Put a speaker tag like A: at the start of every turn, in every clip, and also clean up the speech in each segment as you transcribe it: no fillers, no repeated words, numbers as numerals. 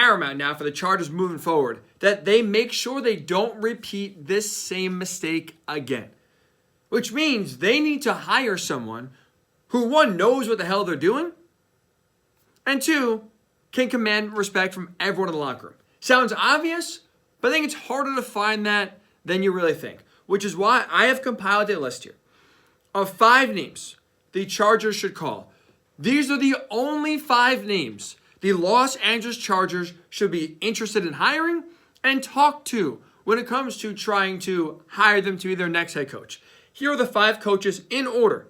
A: paramount now for the Chargers moving forward that they make sure they don't repeat this same mistake again. Which means they need to hire someone who, one, knows what the hell they're doing, and two, can command respect from everyone in the locker room. Sounds obvious, but I think it's harder to find that than you really think. Which is why I have compiled a list here of 5 names the Chargers should call. These are the only 5 names the Los Angeles Chargers should be interested in hiring and talk to when it comes to trying to hire them to be their next head coach. Here are the 5 coaches in order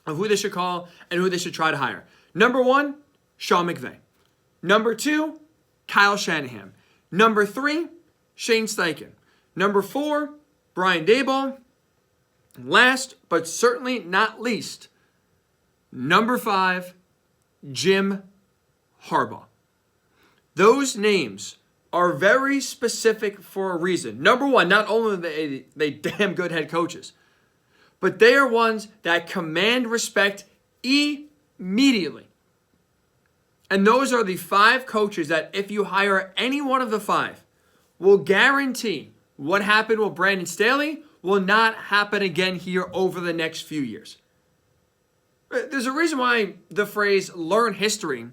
A: of who they should call and who they should try to hire. Number 1, Sean McVay. Number 2, Kyle Shanahan. Number 3, Shane Steichen. Number 4, Brian Daboll. Last, but certainly not least, number 5, Jim Harbaugh. Those names are very specific for a reason. Number 1, not only are they damn good head coaches, but they are ones that command respect immediately. And those are the 5 coaches that if you hire any one of the 5, will guarantee what happened with Brandon Staley will not happen again here over the next few years. There's a reason why the phrase learn history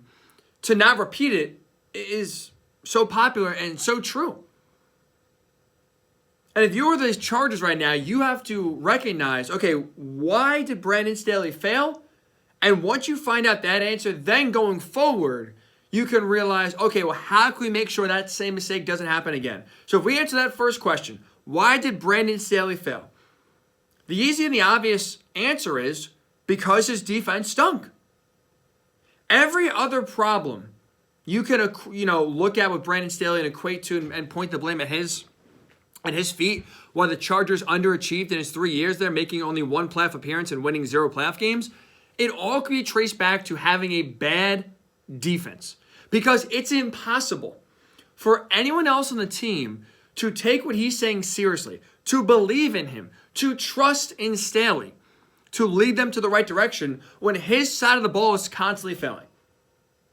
A: to not repeat it is so popular and so true. And if you're the Chargers right now, you have to recognize, okay, why did Brandon Staley fail? And once you find out that answer, then going forward, you can realize, okay, well, how can we make sure that same mistake doesn't happen again? So if we answer that first question, why did Brandon Staley fail? The easy and the obvious answer is because his defense stunk. Every other problem you can look at with Brandon Staley and equate to and point the blame at his feet, while the Chargers underachieved in his 3 years there, making only 1 playoff appearance and winning 0 playoff games, it all can be traced back to having a bad defense. Because it's impossible for anyone else on the team to take what he's saying seriously, to believe in him, to trust in Staley, to lead them to the right direction when his side of the ball is constantly failing.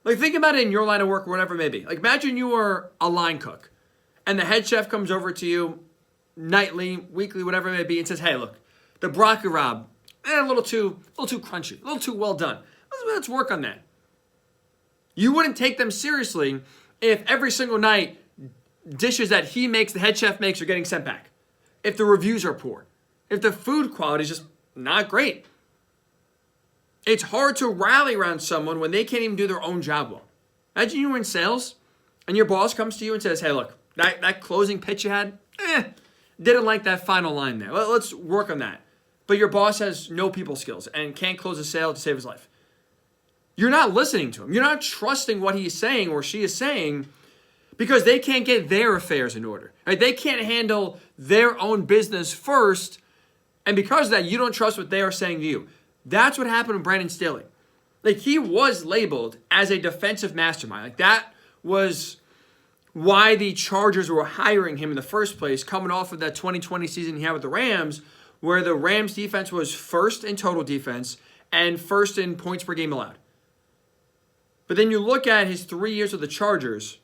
A: Like, think about it in your line of work or whatever it may be. Like, imagine you are a line cook and the head chef comes over to you nightly, weekly, whatever it may be, and says, hey, look, the broccoli rabe, a little too crunchy, a little too well done. Let's work on that. You wouldn't take them seriously if every single night dishes that he makes, the head chef makes, are getting sent back. If the reviews are poor. If the food quality is just not great. It's hard to rally around someone when they can't even do their own job well. Imagine you were in sales and your boss comes to you and says, hey, look, that closing pitch you had, didn't like that final line there. Let's work on that. But your boss has no people skills and can't close a sale to save his life. You're not listening to him. You're not trusting what he's saying or she is saying because they can't get their affairs in order. Right? They can't handle their own business first, and because of that, you don't trust what they are saying to you. That's what happened with Brandon Staley. Like, he was labeled as a defensive mastermind. Like, that was why the Chargers were hiring him in the first place, coming off of that 2020 season he had with the Rams, where the Rams defense was first in total defense and first in points per game allowed. But then you look at his 3 years with the Chargers,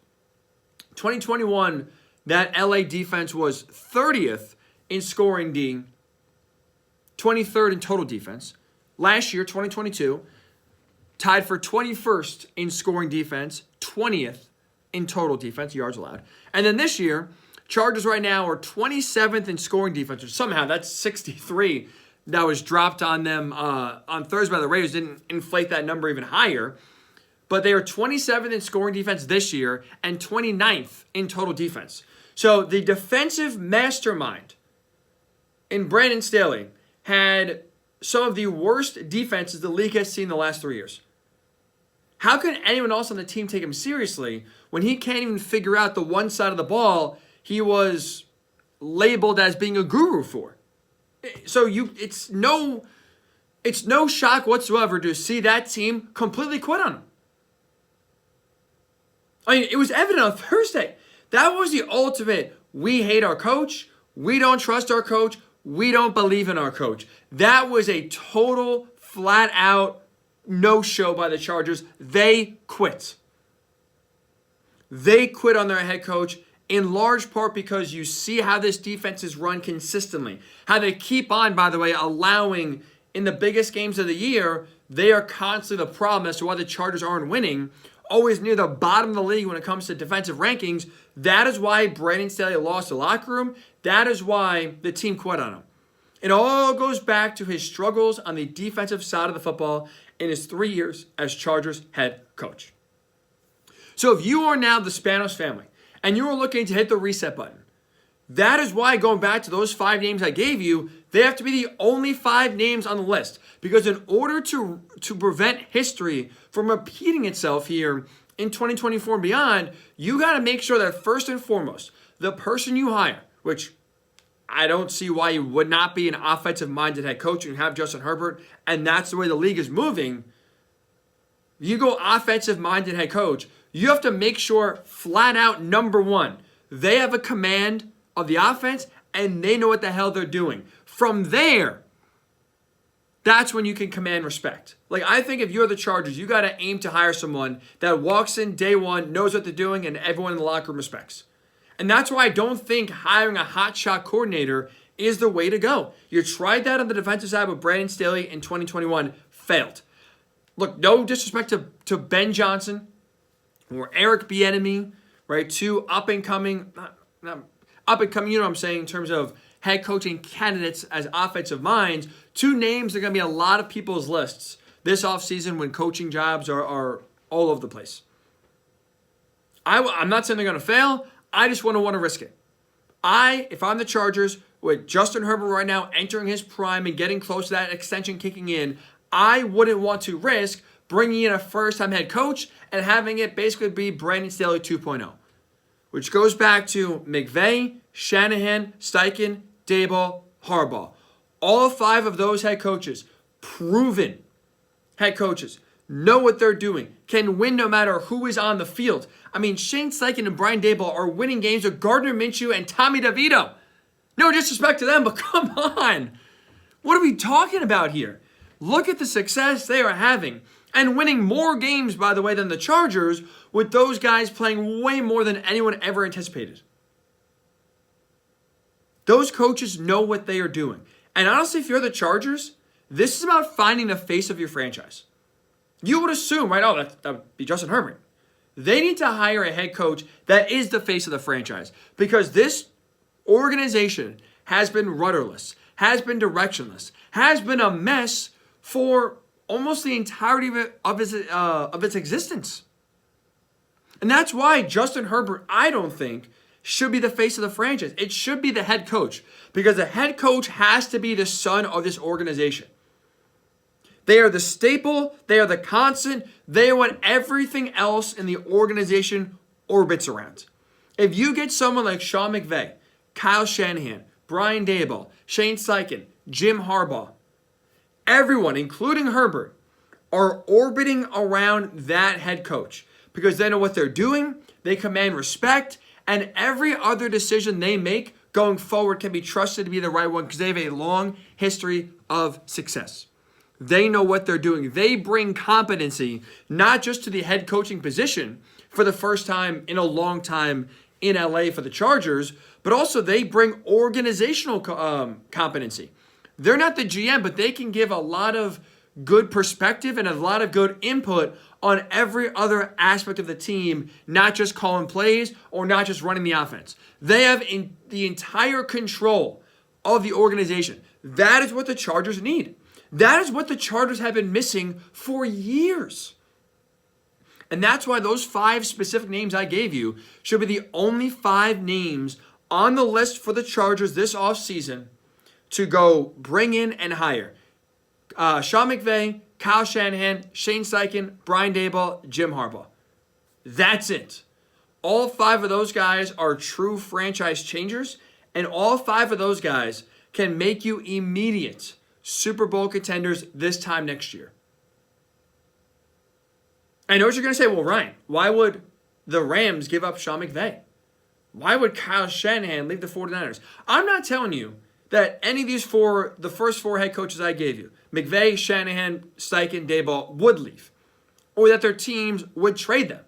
A: 2021, that LA defense was 30th in scoring D, 23rd in total defense. Last year, 2022, tied for 21st in scoring defense, 20th in total defense, yards allowed. And then this year, Chargers right now are 27th in scoring defense. Somehow, that's 63 that was dropped on them on Thursday by the Raiders. Didn't inflate that number even higher. But they are 27th in scoring defense this year and 29th in total defense. So the defensive mastermind in Brandon Staley had some of the worst defenses the league has seen in the last 3 years. How can anyone else on the team take him seriously when he can't even figure out the one side of the ball he was labeled as being a guru for? So it's no shock whatsoever to see that team completely quit on him. I mean, it was evident on Thursday. That was the ultimate, we hate our coach, we don't trust our coach, we don't believe in our coach. That was a total, flat-out no-show by the Chargers. They quit. They quit on their head coach in large part because you see how this defense is run consistently. How they keep on, by the way, allowing in the biggest games of the year, they are constantly the problem as to why the Chargers aren't winning. Always near the bottom of the league when it comes to defensive rankings. That is why Brandon Staley lost the locker room. That is why the team quit on him. It all goes back to his struggles on the defensive side of the football in his 3 years as Chargers head coach. So if you are now the Spanos family and you are looking to hit the reset button, that is why, going back to those 5 names I gave you, they have to be the only 5 names on the list. Because in order to prevent history from repeating itself here in 2024 and beyond, you got to make sure that first and foremost, the person you hire, which I don't see why you would not be an offensive-minded head coach and have Justin Herbert, and that's the way the league is moving. You go offensive-minded head coach, you have to make sure, flat out, number one, they have a command of the offense and they know what the hell they're doing. From there, that's when you can command respect. Like, I think if you're the Chargers, you got to aim to hire someone that walks in day one, knows what they're doing, and everyone in the locker room respects. And that's why I don't think hiring a hotshot coordinator is the way to go. You tried that on the defensive side with Brandon Staley in 2021, failed. Look, no disrespect to Ben Johnson or Eric Bieniemy, right? 2 up-and-coming, you know what I'm saying, in terms of head coaching candidates as offensive minds. 2 names that are going to be a lot of people's lists this offseason when coaching jobs are all over the place. I'm not saying they're going to fail. I just want to risk it. If I'm the Chargers, with Justin Herbert right now entering his prime and getting close to that extension kicking in, I wouldn't want to risk bringing in a first-time head coach and having it basically be Brandon Staley 2.0, which goes back to McVay, Shanahan, Steichen, Daboll, Harbaugh. All 5 of those head coaches, proven head coaches, know what they're doing, can win no matter who is on the field. I mean, Shane Steichen and Brian Daboll are winning games with Gardner Minshew and Tommy DeVito. No disrespect to them, but come on. What are we talking about here? Look at the success they are having and winning more games, by the way, than the Chargers, with those guys playing way more than anyone ever anticipated. Those coaches know what they are doing. And honestly, if you're the Chargers, this is about finding the face of your franchise. You would assume, right, that would be Justin Herbert. They need to hire a head coach that is the face of the franchise, because this organization has been rudderless, has been directionless, has been a mess for almost the entirety of its existence. And that's why Justin Herbert, I don't think, should be the face of the franchise. It should be the head coach, because the head coach has to be the son of this organization. They are the staple. They are the constant. They are what everything else in the organization orbits around. If you get someone like Sean McVay, Kyle Shanahan, Brian Daboll, Shane Steichen, Jim Harbaugh, everyone, including Herbert, are orbiting around that head coach because they know what they're doing, they command respect, and every other decision they make going forward can be trusted to be the right one because they have a long history of success. They know what they're doing. They bring competency, not just to the head coaching position for the first time in a long time in LA for the Chargers, but also they bring organizational competency. They're not the GM, but they can give a lot of good perspective and a lot of good input on every other aspect of the team, not just calling plays or not just running the offense. They have the entire control of the organization. That is what the Chargers need. That is what the Chargers have been missing for years. And that's why those 5 specific names I gave you should be the only 5 names on the list for the Chargers this offseason to go bring in and hire. Sean McVay, Kyle Shanahan, Shane Steichen, Brian Daboll, Jim Harbaugh. That's it. All 5 of those guys are true franchise changers, and all 5 of those guys can make you immediate Super Bowl contenders this time next year. I know what you're going to say. Well, Ryan, why would the Rams give up Sean McVay? Why would Kyle Shanahan leave the 49ers? I'm not telling you that any of these the first 4 head coaches I gave you, McVay, Shanahan, Steichen, Daboll, would leave, or that their teams would trade them.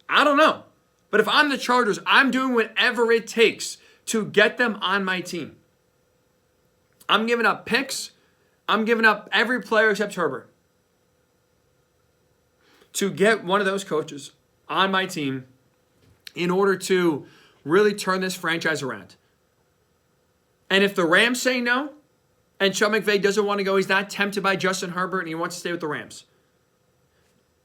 A: I don't know. But if I'm the Chargers, I'm doing whatever it takes to get them on my team. I'm giving up picks. I'm giving up every player except Herbert to get one of those coaches on my team in order to really turn this franchise around. And if the Rams say no, and Sean McVay doesn't want to go, he's not tempted by Justin Herbert, and he wants to stay with the Rams.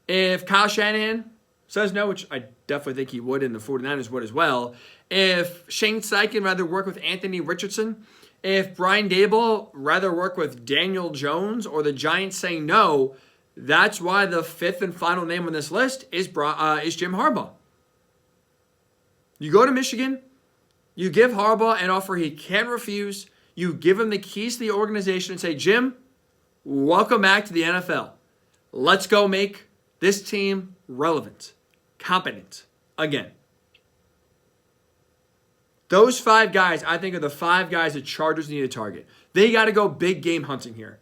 A: If Kyle Shanahan says no, which I definitely think he would, and the 49ers would as well. If Shane Steichen rather work with Anthony Richardson, if Brian Daboll rather work with Daniel Jones, or the Giants say no, that's why the fifth and final name on this list is Jim Harbaugh. You go to Michigan, you give Harbaugh an offer he can't refuse, you give him the keys to the organization and say, Jim, welcome back to the NFL. Let's go make this team relevant, competent again. Those 5 guys, I think, are the 5 guys the Chargers need to target. They got to go big game hunting here.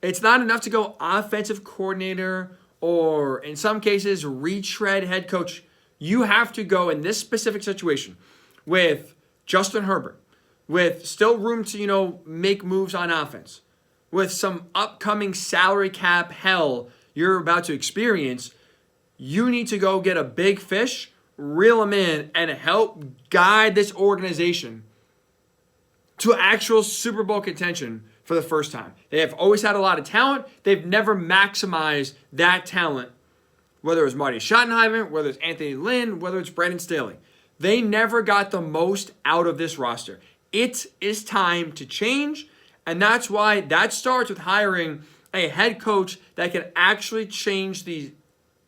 A: It's not enough to go offensive coordinator or, in some cases, retread head coach. You have to go in this specific situation with Justin Herbert, with still room to, make moves on offense, with some upcoming salary cap hell you're about to experience. You need to go get a big fish, reel them in, and help guide this organization to actual Super Bowl contention for the first time. They have always had a lot of talent. They've never maximized that talent, whether it was Marty Schottenheimer, whether it's Anthony Lynn, whether it's Brandon Staley. They never got the most out of this roster. It is time to change, and that's why that starts with hiring a head coach that can actually change the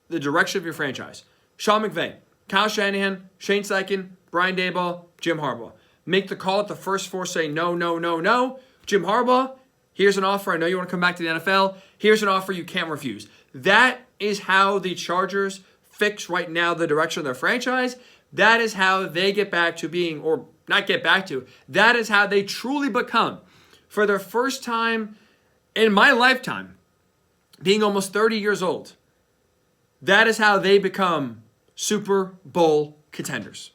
A: direction of your franchise. Sean McVay, Kyle Shanahan, Shane Steichen, Brian Daboll, Jim Harbaugh. Make the call at the first 4, say no, no, no, no. Jim Harbaugh, here's an offer. I know you want to come back to the NFL. Here's an offer you can't refuse. That is how the Chargers fix right now the direction of their franchise. That is how they get back to being, or not get back to, that is how they truly become, for their first time in my lifetime, being almost 30 years old, that is how they become Super Bowl contenders.